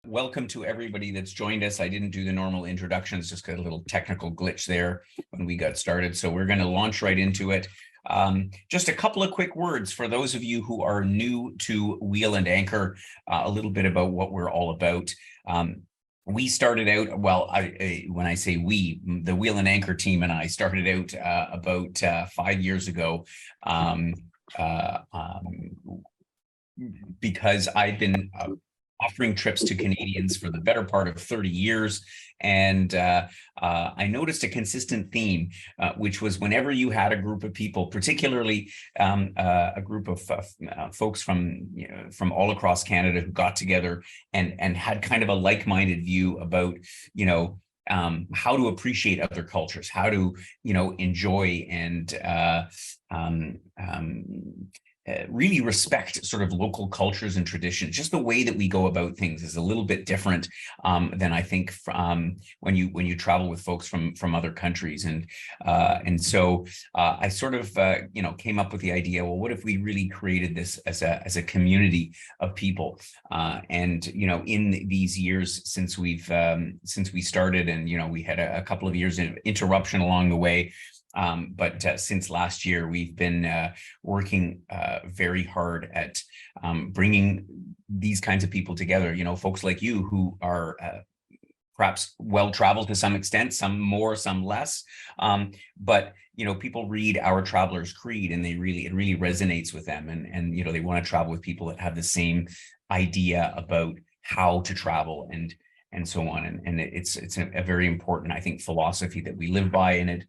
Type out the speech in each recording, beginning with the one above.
Welcome to everybody that's joined us. I didn't do the normal introductions, just got a little technical glitch there when we got started. So we're going to launch right into it. Just a couple of quick words for those of you who are new to Wheel and Anchor, a little bit about what we're all about. We started out, well, when I say we, the Wheel and Anchor team and I started out about 5 years ago because I've been offering trips to Canadians for the better part of 30 years. And I noticed a consistent theme, which was whenever you had a group of people, particularly a group of folks from all across Canada who got together and had kind of a like-minded view about, how to appreciate other cultures, how to, enjoy and really respect sort of local cultures and traditions. Just the way that we go about things is a little bit different than I think when you travel with folks from other countries. And so I sort of came up with the idea, well, what if we really created this as a community of people? In these years since we started, and we had a couple of years of interruption along the way. But since last year, we've been working very hard at bringing these kinds of people together, folks like you who are perhaps well-traveled to some extent, some more, some less. But people read our Traveler's Creed and it really resonates with them. And they want to travel with people that have the same idea about how to travel and so on. And it's a very important, I think, philosophy that we live by, and it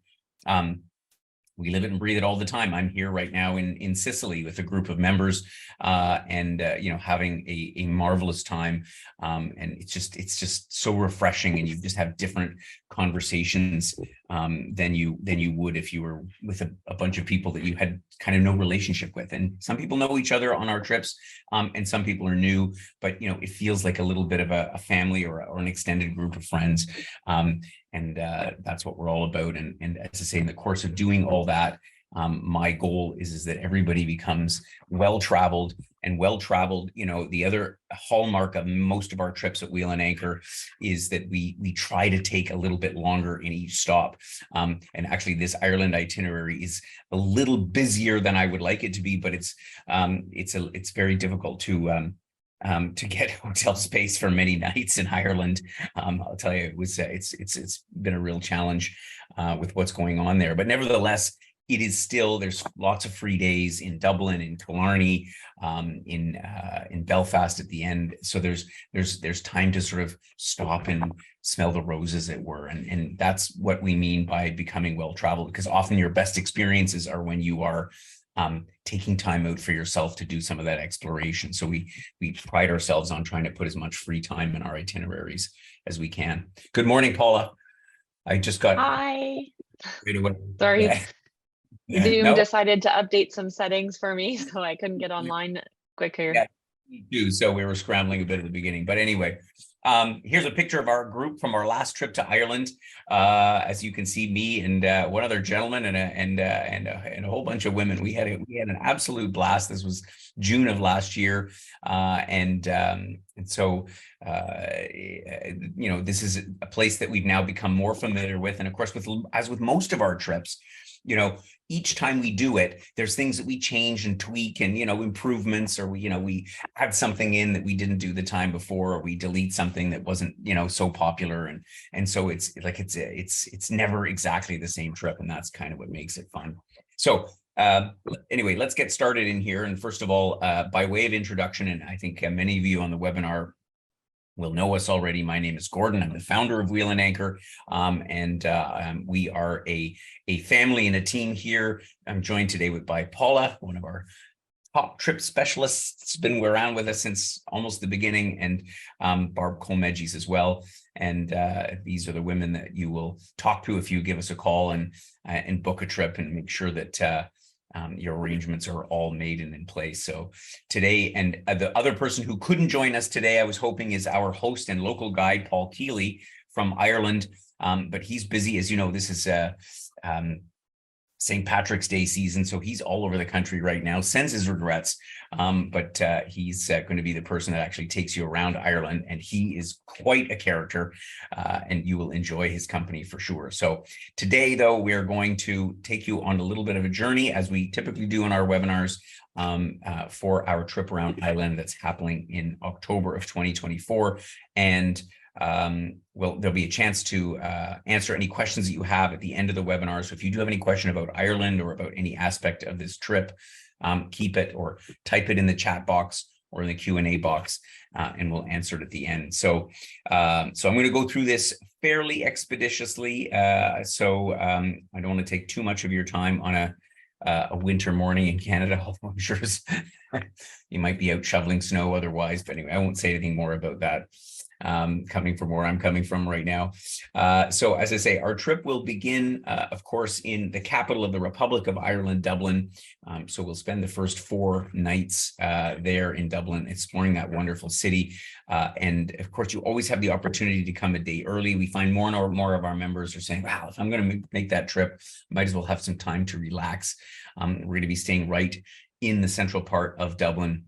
we live it and breathe it all the time. I'm here right now in Sicily with a group of members, and having a marvelous time. And it's just so refreshing, and you just have different conversations than you would if you were with a bunch of people that you had kind of no relationship with. And some people know each other on our trips, and some people are new, but it feels like a little bit of a family or an extended group of friends. And that's what we're all about. And as I say, in the course of doing all that, my goal is that everybody becomes well-traveled. The other hallmark of most of our trips at Wheel and Anchor is that we try to take a little bit longer in each stop. And actually, this Ireland itinerary is a little busier than I would like it to be, but it's very difficult to get hotel space for many nights in Ireland. I'll tell you, it's been a real challenge with what's going on there. But nevertheless, it is still, there's lots of free days in Dublin, in Killarney, in Belfast at the end. So there's time to sort of stop and smell the roses, as it were. And that's what we mean by becoming well-traveled, because often your best experiences are when you are taking time out for yourself to do some of that exploration. So we pride ourselves on trying to put as much free time in our itineraries as we can. Good morning, Paula. I just got... Hi. Sorry. Yeah. Zoom decided to update some settings for me, so I couldn't get online quicker. Yeah, me too. So we were scrambling a bit at the beginning. But anyway, here's a picture of our group from our last trip to Ireland. As you can see, me and one other gentleman and a whole bunch of women. We had an absolute blast. This was June of last year, and so this is a place that we've now become more familiar with. And of course, as with most of our trips, each time we do it, there's things that we change and tweak and, improvements, or we add something in that we didn't do the time before, or we delete something that wasn't, so popular. And so it's like, it's never exactly the same trip. And that's kind of what makes it fun. So anyway, let's get started in here. And first of all, by way of introduction, and I think many of you on the webinar will know us already. My name is Gordon. I'm the founder of Wheel and Anchor, and we are a family and a team here. I'm joined today by Paula, one of our top trip specialists, been around with us since almost the beginning, and Barb Colmegis as well. And these are the women that you will talk to if you give us a call and book a trip and make sure that your arrangements are all made and in place. So today, and the other person who couldn't join us today, I was hoping, is our host and local guide, Paul Keeley from Ireland. But he's busy. As you know, this is St. Patrick's Day season. So he's all over the country right now, sends his regrets. But he's going to be the person that actually takes you around Ireland. And he is quite a character, and you will enjoy his company for sure. So today, though, we're going to take you on a little bit of a journey, as we typically do in our webinars, for our trip around Ireland that's happening in October of 2024. And well, there'll be a chance to answer any questions that you have at the end of the webinar. So if you do have any question about Ireland or about any aspect of this trip, keep it or type it in the chat box or in the Q&A box, and we'll answer it at the end. So I'm going to go through this fairly expeditiously. So I don't want to take too much of your time on a winter morning in Canada, although I'm sure you might be out shoveling snow otherwise. But anyway, I won't say anything more about that. Coming from where I'm coming from right now. So as I say, our trip will begin, of course, in the capital of the Republic of Ireland, Dublin. So we'll spend the first 4 nights there in Dublin, exploring that wonderful city. And of course, you always have the opportunity to come a day early. We find more and more of our members are saying, wow, if I'm going to make that trip, I might as well have some time to relax. We're going to be staying right in the central part of Dublin.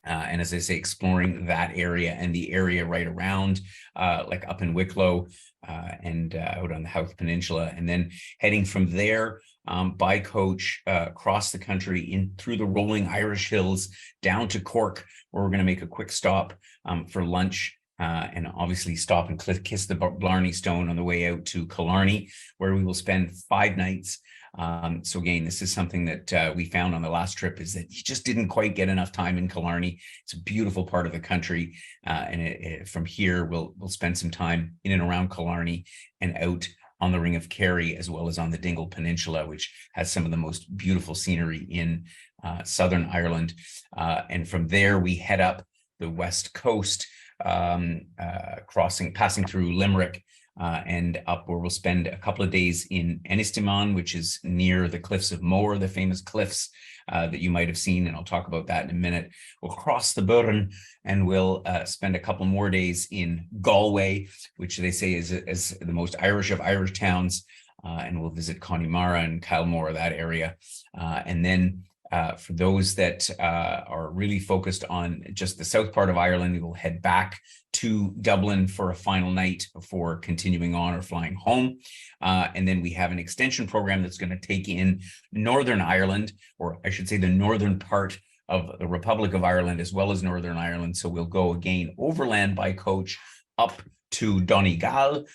And as I say, exploring that area and the area right around, like up in Wicklow and out on the Howth Peninsula, and then heading from there by coach across the country in through the rolling Irish hills down to Cork, where we're going to make a quick stop for lunch. And obviously stop and kiss the Blarney Stone on the way out to Killarney, where we will spend 5 nights. So again, this is something that we found on the last trip, is that you just didn't quite get enough time in Killarney. It's a beautiful part of the country. And from here, we'll spend some time in and around Killarney and out on the Ring of Kerry, as well as on the Dingle Peninsula, which has some of the most beautiful scenery in Southern Ireland. And from there, we head up the west coast, passing through Limerick, and up, where we'll spend a couple of days in Ennistimon, which is near the Cliffs of Moher, the famous cliffs that you might have seen, and I'll talk about that in a minute. We'll cross the Burren, and we'll spend a couple more days in Galway, which they say is the most Irish of Irish towns, and we'll visit Connemara and Kilmore, that area. And then for those that are really focused on just the south part of Ireland, we will head back to Dublin for a final night before continuing on or flying home. And then we have an extension program that's going to take in Northern Ireland, or I should say the northern part of the Republic of Ireland, as well as Northern Ireland. So we'll go again overland by coach up to Donegal,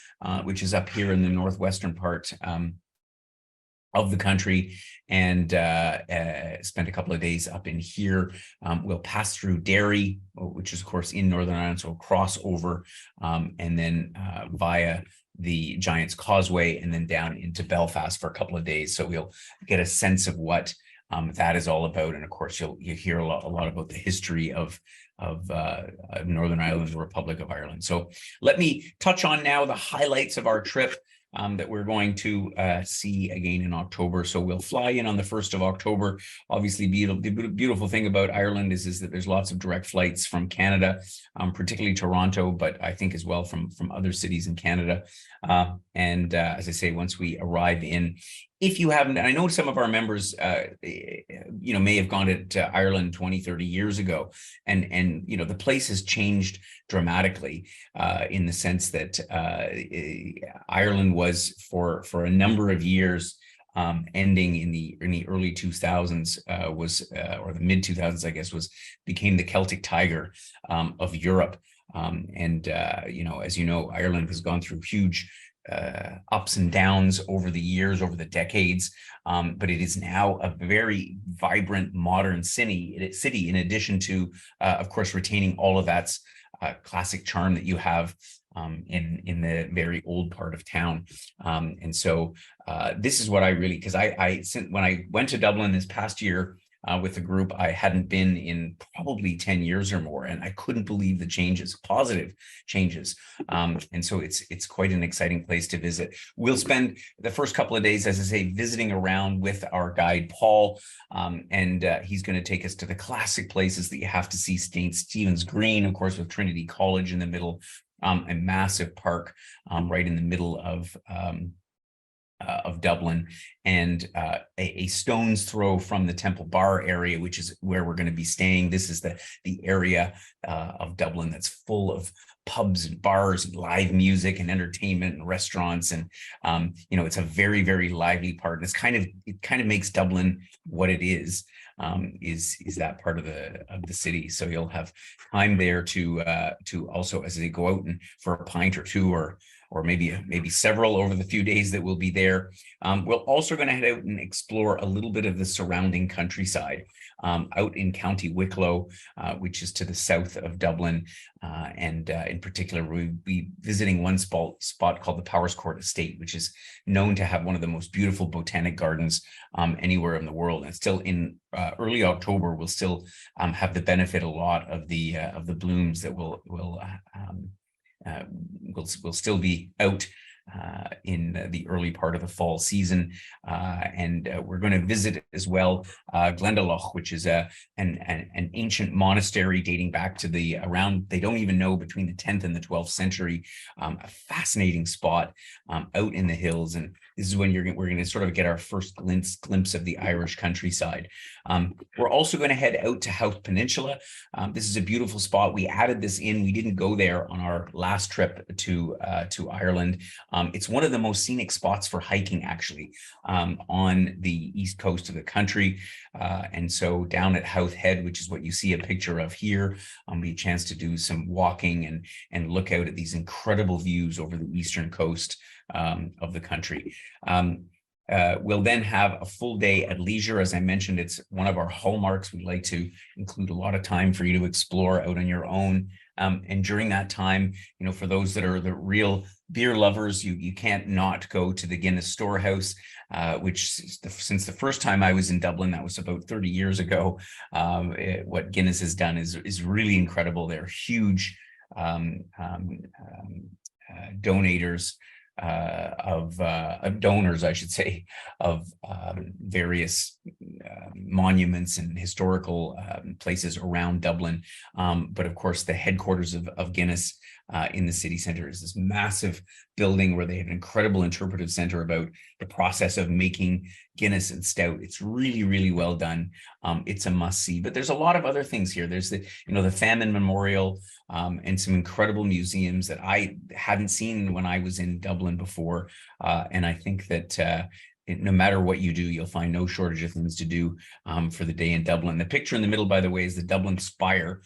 which is up here in the northwestern part of the country, and spend a couple of days up in here. We'll pass through Derry, which is of course in Northern Ireland, so we'll cross over and then via the Giant's Causeway and then down into Belfast for a couple of days. So we'll get a sense of what that is all about. And of course, you hear a lot about the history of Northern Ireland, the Republic of Ireland. So let me touch on now the highlights of our trip that we're going to see again in October. So we'll fly in on the 1st of October. Obviously, the beautiful thing about Ireland is that there's lots of direct flights from Canada, particularly Toronto, but I think as well from other cities in Canada. And as I say, once we arrive in, if you haven't, and I know some of our members, may have gone to Ireland 20, 30 years ago, and the place has changed dramatically in the sense that Ireland was for a number of years, ending in the early 2000s, or the mid 2000s, I guess, became the Celtic Tiger of Europe. As you know, Ireland has gone through huge ups and downs over the years, over the decades, but it is now a very vibrant, modern city, in addition to, of course, retaining all of that classic charm that you have in the very old part of town. And so this is what I really, because when I went to Dublin this past year, with the group, I hadn't been in probably 10 years or more, and I couldn't believe the changes, positive changes. And so it's quite an exciting place to visit. We'll spend the first couple of days, as I say, visiting around with our guide, Paul, and he's going to take us to the classic places that you have to see. St. Stephen's Green, of course, with Trinity College in the middle, a massive park right in the middle of of Dublin, and a stone's throw from the Temple Bar area, which is where we're going to be staying. This is the area of Dublin that's full of pubs and bars and live music and entertainment and restaurants, and it's a very, very lively part. And it kind of makes Dublin what it is that part of the city. So you'll have time there to also, as they go out and for a pint or two, or maybe several over the few days that we'll be there. We're also going to head out and explore a little bit of the surrounding countryside out in County Wicklow, which is to the south of Dublin. And in particular, we'll be visiting one spot called the Powerscourt Estate, which is known to have one of the most beautiful botanic gardens anywhere in the world. And still in early October, we'll still have the benefit a lot of the blooms that will still be out in the early part of the fall season, and we're going to visit as well Glendalough, which is an ancient monastery dating back to they don't even know, between the 10th and the 12th century. A fascinating spot out in the hills, and this is when we're going to sort of get our first glimpse of the Irish countryside. We're also going to head out to Howth Peninsula. This is a beautiful spot. We added this in. We didn't go there on our last trip to Ireland. It's one of the most scenic spots for hiking, actually, on the east coast of the country. And so down at Howth Head, which is what you see a picture of here, be a chance to do some walking and look out at these incredible views over the eastern coast of the country. We'll then have a full day at leisure. As I mentioned, it's one of our hallmarks. We like to include a lot of time for you to explore out on your own. And during that time, for those that are the real beer lovers, you can't not go to the Guinness Storehouse, which since the first time I was in Dublin, that was about 30 years ago. What Guinness has done is really incredible. They're huge donors, I should say, of various monuments and historical places around Dublin. But of course, the headquarters of Guinness in the city center is this massive building where they have an incredible interpretive center about the process of making Guinness and stout. It's really, really well done. It's a must see. But there's a lot of other things here. There's the Famine Memorial, and some incredible museums that I hadn't seen when I was in Dublin before. And I think that no matter what you do, you'll find no shortage of things to do for the day in Dublin. The picture in the middle, by the way, is the Dublin Spire,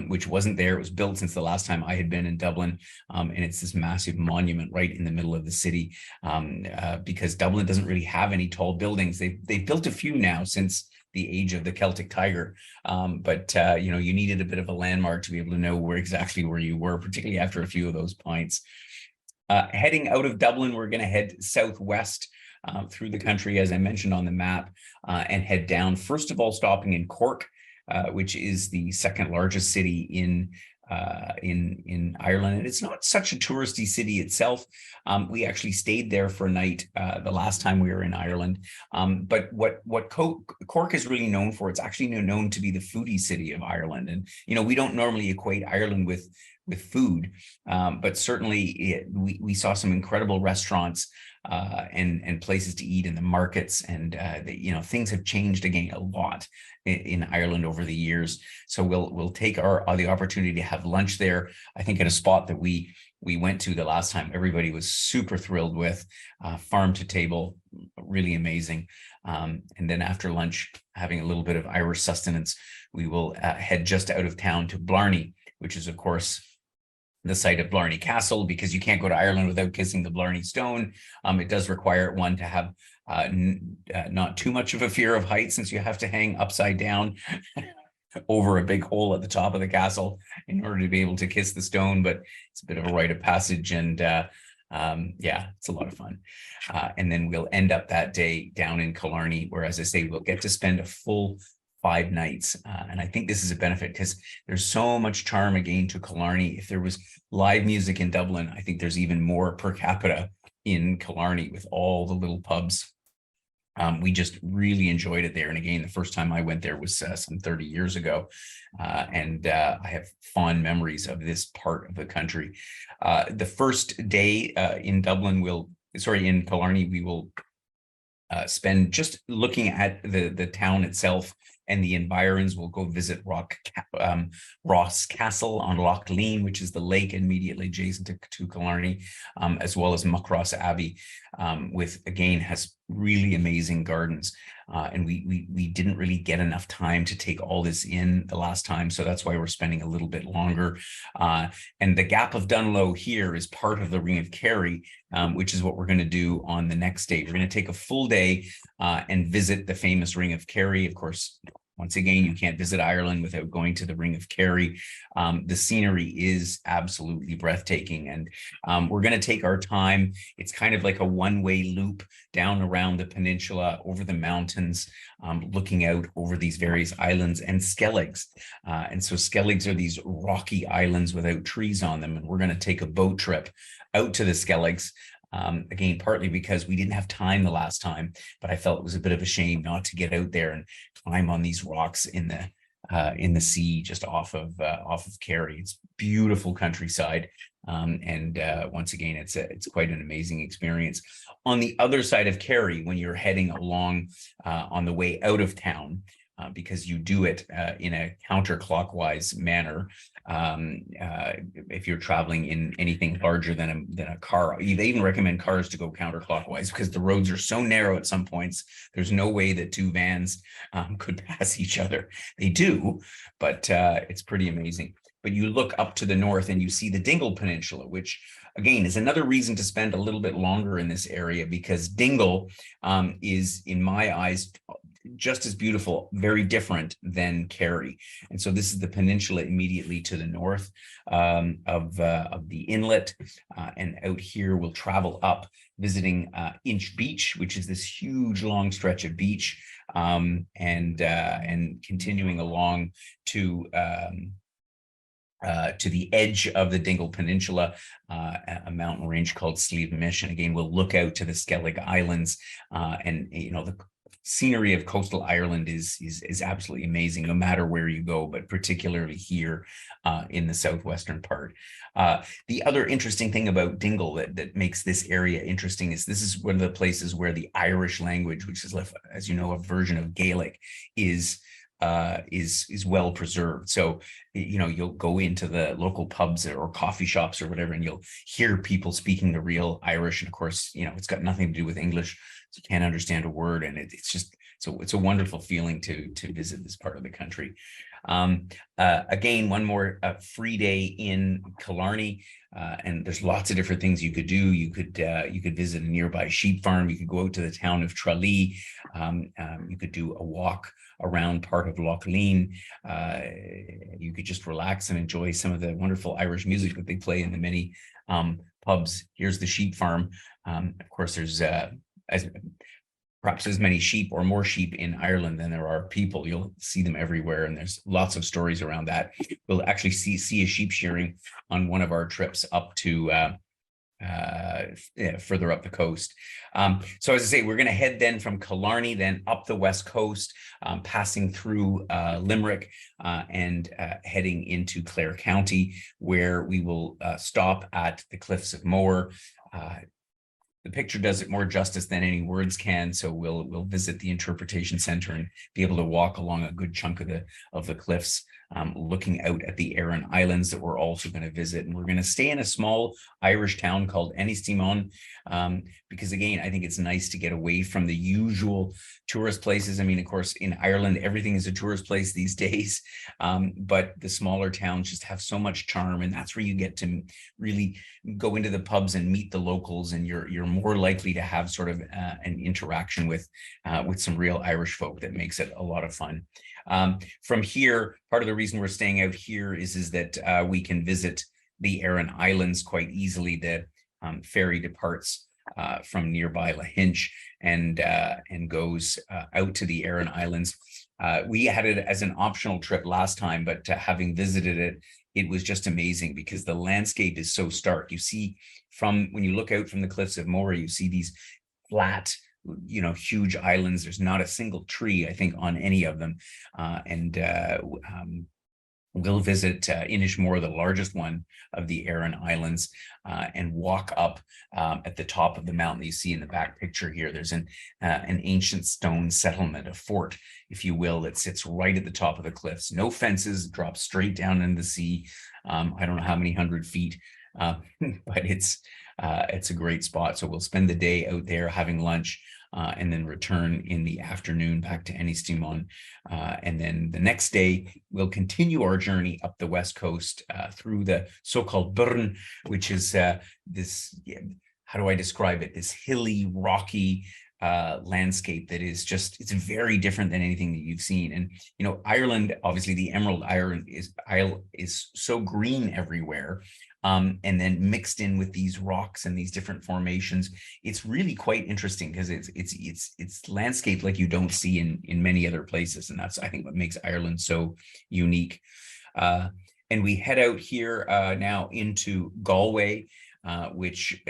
which wasn't there. It was built since the last time I had been in Dublin. And it's this massive monument right in the middle of the city, because Dublin doesn't really have any tall buildings. They've built a few now since the age of the Celtic Tiger. But you needed a bit of a landmark to be able to know exactly where you were, particularly after a few of those pints. Heading out of Dublin, we're going to head southwest through the country, as I mentioned on the map, and head down, first of all, stopping in Cork, which is the second largest city in Ireland. And it's not such a touristy city itself. We actually stayed there for a night the last time we were in Ireland. But what Cork is really known for, it's actually known to be the foodie city of Ireland. And, we don't normally equate Ireland with food, but certainly we saw some incredible restaurants and places to eat in the markets, and things have changed again a lot in Ireland over the years. So we'll take the opportunity to have lunch there. I think in a spot that we went to the last time, everybody was super thrilled with, farm to table, really amazing. And then after lunch, having a little bit of Irish sustenance, we will head just out of town to Blarney, which is, of course, the site of Blarney Castle, because you can't go to Ireland without kissing the Blarney Stone. It does require one to have not too much of a fear of heights, since you have to hang upside down over a big hole at the top of the castle in order to be able to kiss the stone. But it's a bit of a rite of passage, and it's a lot of fun. And then we'll end up that day down in Killarney, where, as I say, we'll get to spend a full 5 nights. And I think this is a benefit because there's so much charm again to Killarney. If there was live music in Dublin, I think there's even more per capita in Killarney with all the little pubs. We just really enjoyed it there. And again, the first time I went there was some 30 years ago. And I have fond memories of this part of the country. The first day in Killarney, we will spend just looking at the town itself and the environs. We'll go visit Ross Castle on Loch Lean, which is the lake immediately adjacent to Killarney, as well as Muckross Abbey, with, again, has really amazing gardens. And we didn't really get enough time to take all this in the last time, so that's why we're spending a little bit longer. And the Gap of Dunlow here is part of the Ring of Kerry, which is what we're going to do on the next day. We're going to take a full day and visit the famous Ring of Kerry. Of course, once again, you can't visit Ireland without going to the Ring of Kerry. The scenery is absolutely breathtaking, and we're going to take our time. It's kind of like a one-way loop down around the peninsula, over the mountains, looking out over these various islands and skelligs. And so skelligs are these rocky islands without trees on them, and we're going to take a boat trip out to the skelligs. Again, partly because we didn't have time the last time, but I felt it was a bit of a shame not to get out there and climb on these rocks in the sea just off of Kerry. It's beautiful countryside, and once again, it's quite an amazing experience. On the other side of Kerry, when you're heading along on the way out of town, because you do it in a counterclockwise manner. If you're traveling in anything larger than a car, they even recommend cars to go counterclockwise because the roads are so narrow at some points. There's no way that two vans could pass each other. They do, but it's pretty amazing. But you look up to the north and you see the Dingle Peninsula, which again is another reason to spend a little bit longer in this area, because Dingle is, in my eyes, just as beautiful, very different than Kerry. And so this is the peninsula immediately to the north of the inlet. And out here, we'll travel up, visiting Inch Beach, which is this huge, long stretch of beach, and continuing along to the edge of the Dingle Peninsula, a mountain range called Slieve Mish. And again, we'll look out to the Skellig Islands, and the scenery of coastal Ireland is absolutely amazing, no matter where you go, but particularly here in the southwestern part. The other interesting thing about Dingle that makes this area interesting is this is one of the places where the Irish language, which is, as you know, a version of Gaelic, is well preserved. So you'll go into the local pubs or coffee shops or whatever, and you'll hear people speaking the real Irish. And of course, it's got nothing to do with English, so you can't understand a word. And it's just it's a wonderful feeling to visit this part of the country. Again, one more free day in Killarney, and there's lots of different things you could do. You could visit a nearby sheep farm. You could go out to the town of Tralee. You could do a walk around part of Loch Lean. You could just relax and enjoy some of the wonderful Irish music that they play in the many pubs. Here's the sheep farm. Of course, there's perhaps as many sheep or more sheep in Ireland than there are people. You'll see them everywhere, and there's lots of stories around that. We'll actually see a sheep shearing on one of our trips up to further up the coast. So as I say, we're going to head then from Killarney, then up the west coast, passing through Limerick, and heading into Clare County, where we will stop at the Cliffs of Moher. The picture does it more justice than any words can. So we'll visit the interpretation center and be able to walk along a good chunk of the cliffs, looking out at the Aran Islands that we're also going to visit. And we're going to stay in a small Irish town called Ennistimon, because again, I think it's nice to get away from the usual tourist places. I mean, of course, in Ireland, everything is a tourist place these days, but the smaller towns just have so much charm, and that's where you get to really go into the pubs and meet the locals, and you're more likely to have sort of an interaction with some real Irish folk that makes it a lot of fun. From here, part of the reason we're staying out here is that we can visit the Aran Islands quite easily. The ferry departs from nearby Lahinch and goes out to the Aran Islands. We had it as an optional trip last time, but having visited it, it was just amazing because the landscape is so stark. You see, when you look out from the Cliffs of Moher, you see these flat, huge islands. There's not a single tree, I think, on any of them. We'll visit Inishmore, the largest one of the Aran Islands, and walk up at the top of the mountain that you see in the back picture here. There's an ancient stone settlement, a fort, if you will, that sits right at the top of the cliffs. No fences, drops straight down into the sea. I don't know how many 100 feet, but it's a great spot. So we'll spend the day out there having lunch, and then return in the afternoon back to Ennistimon. And then the next day, we'll continue our journey up the west coast through the so-called Burn, which is this, how do I describe it? This hilly, rocky landscape that is just, it's very different than anything that you've seen. And, you know, Ireland, obviously the Emerald Isle is so green everywhere. And then mixed in with these rocks and these different formations, it's really quite interesting because it's landscape like you don't see in many other places, and that's, I think, what makes Ireland so unique. And we head out here now into Galway, which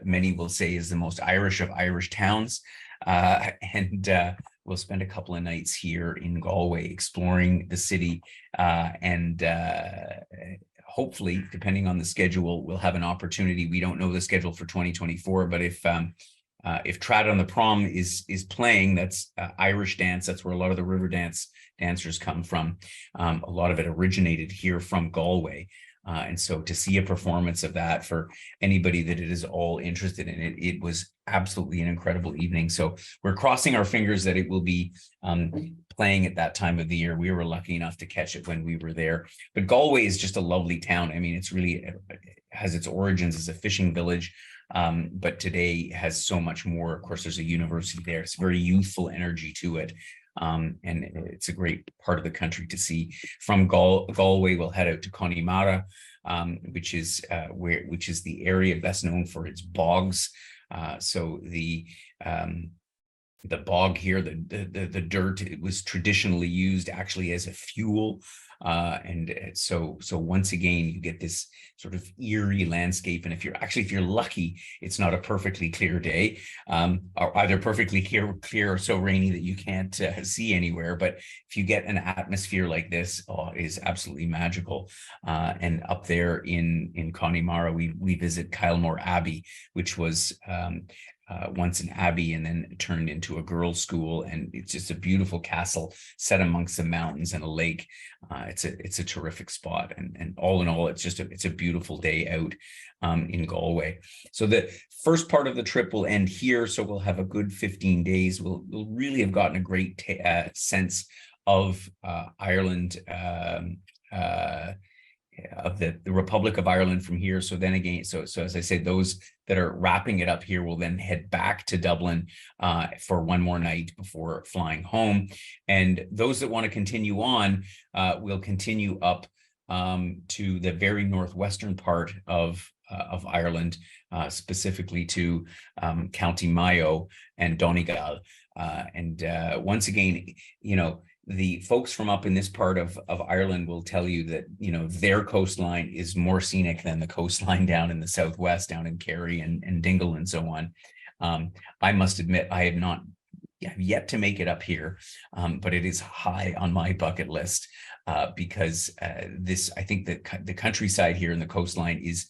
many will say is the most Irish of Irish towns, and we'll spend a couple of nights here in Galway exploring the city, and hopefully, depending on the schedule, we'll have an opportunity. We don't know the schedule for 2024, but if Trad on the Prom is playing, that's Irish dance. That's where a lot of the river dance dancers come from. A lot of it originated here from Galway. And so to see a performance of that, for anybody that it is all interested in it, it was absolutely an incredible evening. So we're crossing our fingers that it will be playing at that time of the year. We were lucky enough to catch it when we were there. But Galway is just a lovely town. I mean, it's really, it has its origins as a fishing village, but today has so much more. Of course, there's a university there. It's a very youthful energy to it. And it's a great part of the country to see. From Galway, we'll head out to Connemara, which is the area best known for its bogs. So the bog here, the dirt, it was traditionally used actually as a fuel. And so once again, you get this sort of eerie landscape. And if you're lucky, it's not a perfectly clear day, or either perfectly clear or so rainy that you can't see anywhere. But if you get an atmosphere like this, it is absolutely magical. And up there in Connemara, we visit Kylemore Abbey, which was once an abbey and then turned into a girls' school, and it's just a beautiful castle set amongst the mountains and a lake. It's a terrific spot, and all in all, it's a beautiful day out in Galway. So the first part of the trip will end here, so we'll have a good 15 days. We'll really have gotten a great sense of Ireland, of the Republic of Ireland from here. So then again, so as I say, those that are wrapping it up here will then head back to Dublin for one more night before flying home. And those that want to continue on will continue up to the very northwestern part of Ireland, specifically to County Mayo and Donegal. And once again, you know, the folks from up in this part of Ireland will tell you that, you know, their coastline is more scenic than the coastline down in the southwest, down in Kerry and Dingle and so on. I must admit, I have yet to make it up here, but it is high on my bucket list because I think that the countryside here and the coastline is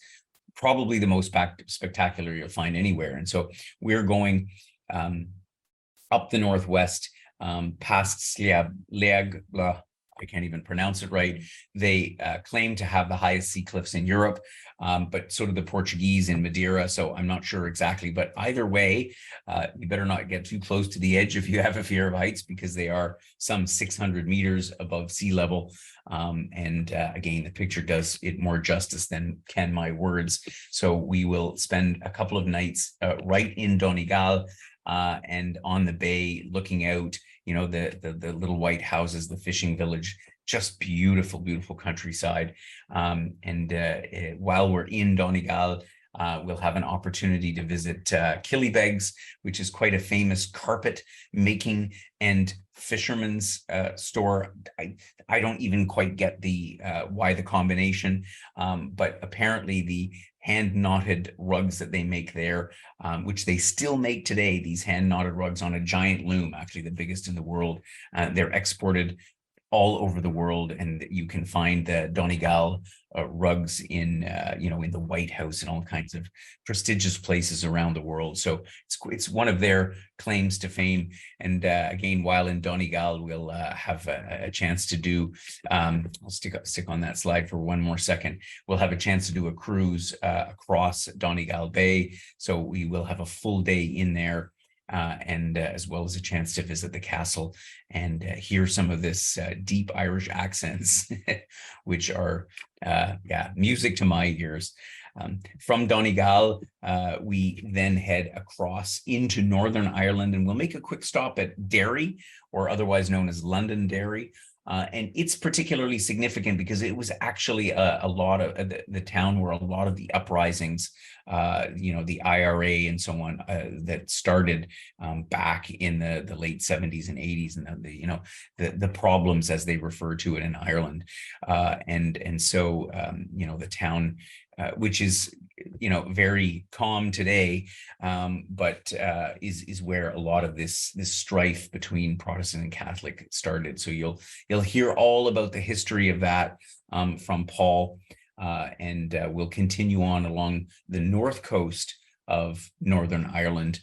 probably the most spectacular you'll find anywhere. And so we're going up the northwest, past Sliableag, I can't even pronounce it right. They claim to have the highest sea cliffs in Europe, but so do the Portuguese in Madeira. So I'm not sure exactly, but either way, you better not get too close to the edge if you have a fear of heights, because they are some 600 meters above sea level. And again, the picture does it more justice than can my words. So we will spend a couple of nights right in Donegal, and on the bay, looking out, you know, the little white houses, the fishing village, just beautiful, beautiful countryside. And while we're in Donegal, we'll have an opportunity to visit Killybegs, which is quite a famous carpet making and fisherman's store. I don't even quite get the why the combination, but apparently the hand knotted rugs that they make there, which they still make today, these hand knotted rugs on a giant loom, actually the biggest in the world. They're exported all over the world, and you can find the Donegal rugs in in the White House and all kinds of prestigious places around the world. So it's one of their claims to fame. And again, while in Donegal, we'll have a chance to do. I'll stick on that slide for one more second. We'll have a chance to do a cruise across Donegal Bay. So we will have a full day in there. And as well as a chance to visit the castle and hear some of this deep Irish accents, which are music to my ears. From Donegal, we then head across into Northern Ireland, and we'll make a quick stop at Derry, or otherwise known as Londonderry. And it's particularly significant because it was actually a lot of the town where a lot of the uprisings, the IRA and so on, that started back in the late 70s and 80s, and the problems, as they refer to it, in Ireland, and so the town, which is very calm today, but is where a lot of this strife between Protestant and Catholic started. So you'll hear all about the history of that from Paul, and we'll continue on along the north coast of Northern Ireland,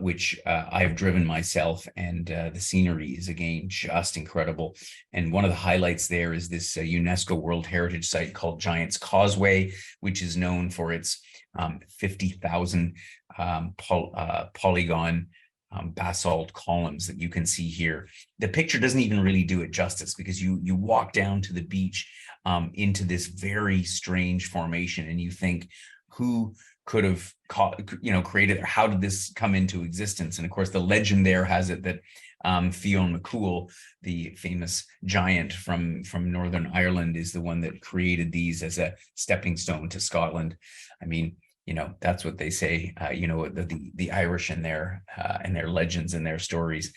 which I've driven myself, and the scenery is again just incredible. And one of the highlights there is this UNESCO World Heritage Site called Giant's Causeway, which is known for its 50,000 polygon basalt columns that you can see here. The picture doesn't even really do it justice, because you walk down to the beach into this very strange formation, and you think, who could have created, or how did this come into existence? And of course, the legend there has it that Fionn McCool, the famous giant from Northern Ireland, is the one that created these as a stepping stone to Scotland. I mean, that's what they say, the Irish and their legends and their stories.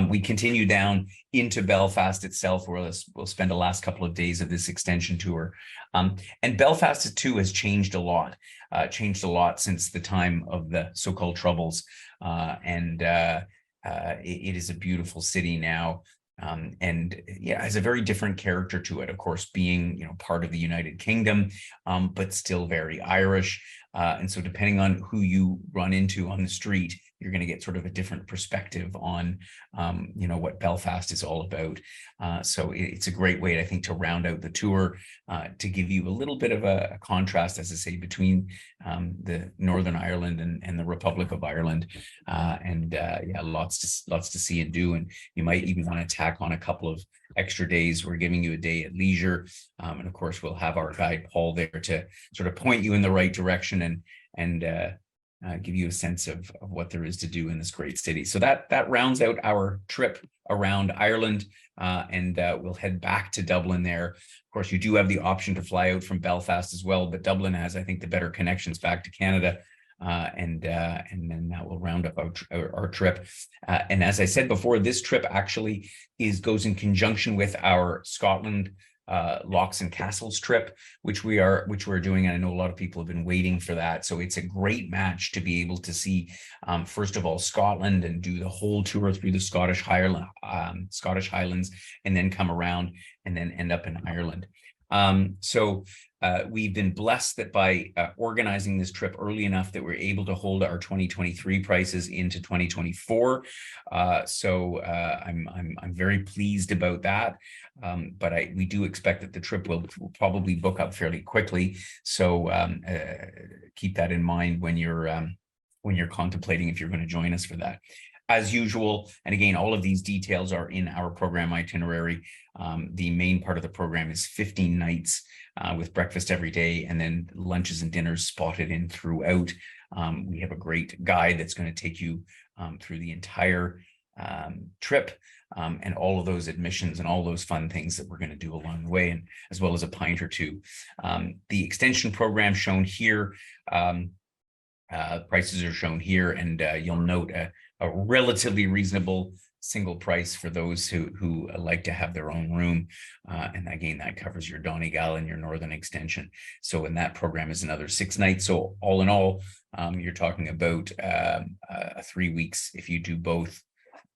We continue down into Belfast itself, where we'll spend the last couple of days of this extension tour. And Belfast too has changed a lot since the time of the so-called Troubles. It is a beautiful city now. And has a very different character to it, of course, being part of the United Kingdom, but still very Irish. And so depending on who you run into on the street, you're going to get sort of a different perspective on what Belfast is all about. So it's a great way, I think, to round out the tour, to give you a little bit of a contrast, as I say, between the Northern Ireland and the Republic of Ireland. Lots to see and do. And you might even want to tack on a couple of extra days. We're giving you a day at leisure, and of course we'll have our guide Paul there to sort of point you in the right direction and give you a sense of what there is to do in this great city. So that rounds out our trip around Ireland, and we'll head back to Dublin there. Of course, you do have the option to fly out from Belfast as well, but Dublin has, I think, the better connections back to Canada. And then that will round up our trip. And as I said before, this trip actually goes in conjunction with our Scotland Locks and Castles trip, which we're doing. And I know a lot of people have been waiting for that. So it's a great match to be able to see, first of all, Scotland, and do the whole tour through the Scottish Highlands, and then come around and then end up in Ireland. So we've been blessed that by organizing this trip early enough that we're able to hold our 2023 prices into 2024. So I'm very pleased about that. But we do expect that the trip will probably book up fairly quickly. So keep that in mind when you're contemplating if you're going to join us for that. As usual, and again, all of these details are in our program itinerary. The main part of the program is 15 nights with breakfast every day, and then lunches and dinners spotted in throughout. We have a great guide that's going to take you through the entire trip, and all of those admissions and all those fun things that we're going to do along the way, and as well as a pint or two. The extension program shown here, prices are shown here, and you'll note a relatively reasonable single price for those who like to have their own room. And again, that covers your Donegal and your Northern Extension. So in that program is another 6 nights. So all in all, you're talking about 3 weeks if you do both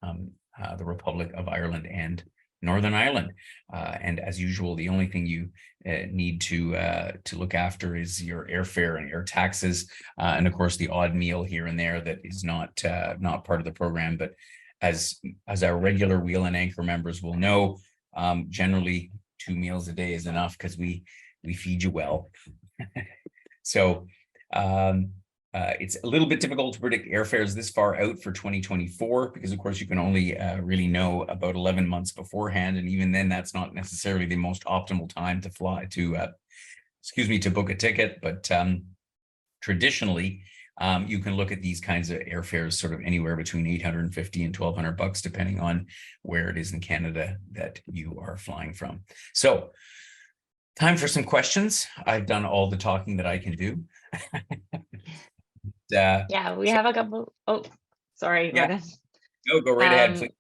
the Republic of Ireland and Northern Ireland. And as usual, the only thing you need to look after is your airfare and air taxes, and of course the odd meal here and there that is not part of the program. But as our regular Wheel and Anchor members will know, generally 2 meals a day is enough because we feed you well. So it's a little bit difficult to predict airfares this far out for 2024 because, of course, you can only really know about 11 months beforehand, and even then, that's not necessarily the most optimal time to fly to, to book a ticket. But traditionally, you can look at these kinds of airfares sort of anywhere between $850 and $1,200, depending on where it is in Canada that you are flying from. So, time for some questions. I've done all the talking that I can do. Yeah, we have a couple. Oh, sorry, Yeah. Gordon. No, go right ahead, please.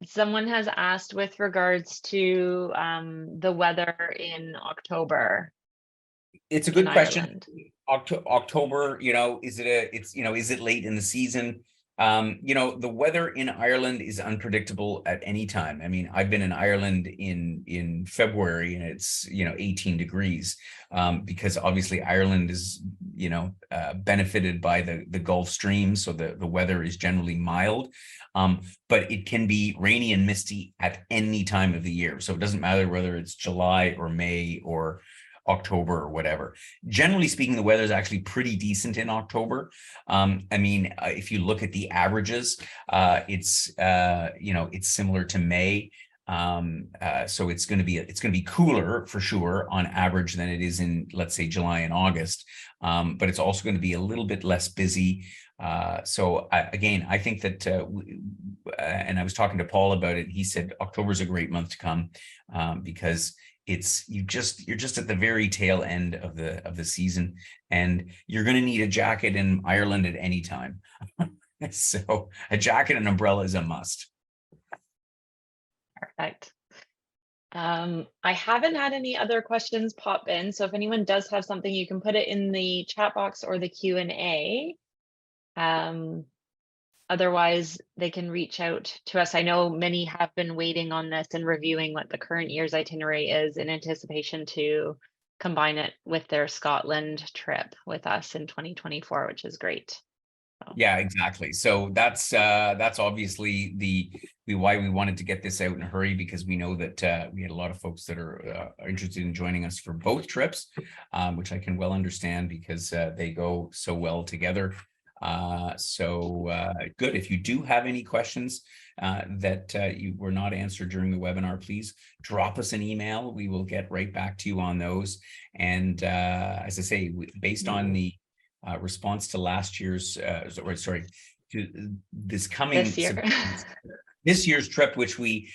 Someone has asked with regards to the weather in October. It's a good question. October, is it late in the season? The weather in Ireland is unpredictable at any time. I mean, I've been in Ireland in February and it's 18 degrees, because obviously Ireland is benefited by the Gulf Stream, so the weather is generally mild, but it can be rainy and misty at any time of the year. So it doesn't matter whether it's July or May or October or whatever. Generally speaking, the weather is actually pretty decent in October. If you look at the averages, it's similar to May. So it's going to be cooler for sure on average than it is in, let's say, July and August. But it's also going to be a little bit less busy. I think that, and I was talking to Paul about it. He said October is a great month to come, because you're just at the very tail end of the season, and you're going to need a jacket in Ireland at any time. So a jacket and umbrella is a must. Perfect. I haven't had any other questions pop in, so if anyone does have something, you can put it in the chat box or the Q&A. Otherwise, they can reach out to us. I know many have been waiting on this and reviewing what the current year's itinerary is in anticipation to combine it with their Scotland trip with us in 2024, which is great. So. Yeah, exactly. So that's obviously the why we wanted to get this out in a hurry, because we know that we had a lot of folks that are interested in joining us for both trips, which I can well understand because they go so well together. Good. If you do have any questions that you were not answered during the webinar, please drop us an email. We will get right back to you on those. And as I say, based on the response to last year's, to this year's trip, which we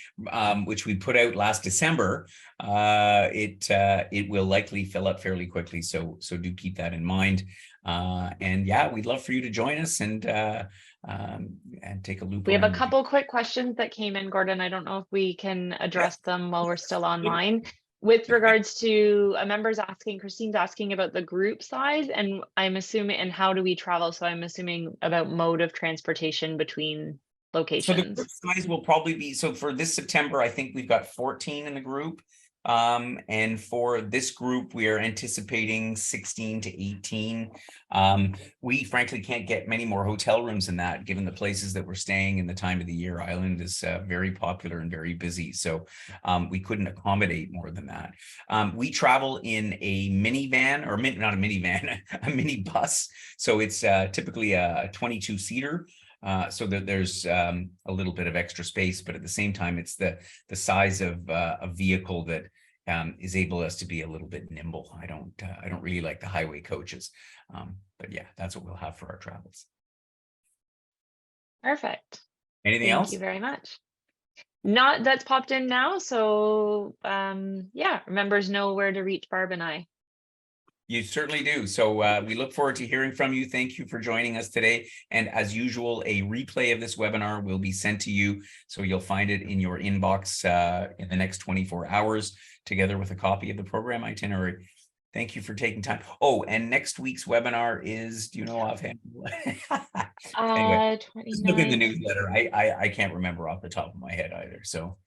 put out last December, it will likely fill up fairly quickly. So do keep that in mind. And yeah, we'd love for you to join us and take a loop. We have a couple quick questions that came in, Gordon. I don't know if we can address them while we're still online. With regards to a member's asking, Christine's asking about the group size, and I'm assuming, and how do we travel? So I'm assuming about mode of transportation between locations. So the group size will probably be, so for this September, I think we've got 14 in the group. And for this group, we are anticipating 16 to 18. We frankly can't get many more hotel rooms than that, given the places that we're staying in the time of the year. Ireland is very popular and very busy, so we couldn't accommodate more than that. We travel in a minivan, or not a minivan, a mini bus. So it's typically a 22-seater. So that there's a little bit of extra space, but at the same time, it's the size of a vehicle that is able us to be a little bit nimble. I don't really like the highway coaches, but yeah, that's what we'll have for our travels. Perfect. Anything else? Thank you very much. Not that's popped in now. So yeah, members know where to reach Barb and I. You certainly do. So we look forward to hearing from you. Thank you for joining us today. And as usual, a replay of this webinar will be sent to you. So you'll find it in your inbox in the next 24 hours, together with a copy of the program itinerary. Thank you for taking time. Oh, and next week's webinar is, do you know offhand? Anyway, just look in the 29th. newsletter. I can't remember off the top of my head either. So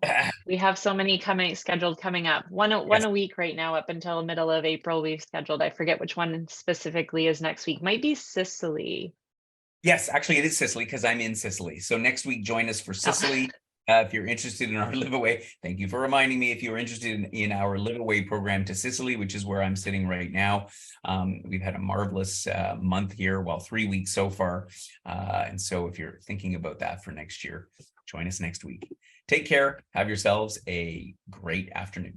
Yeah. We have so many scheduled coming up. One yes, a week right now up until middle of April we've scheduled. I forget which one specifically is next week. Might be Sicily. yes, actually it is Sicily because I'm in Sicily. So next week, join us for Oh. Sicily. If you're interested in our live away, thank you for reminding me. If you're interested in our live away program to Sicily, which is where I'm sitting right now, we've had a marvelous month here, well, 3 weeks so far. And so if you're thinking about that for next year, join us next week. Take care. Have yourselves a great afternoon.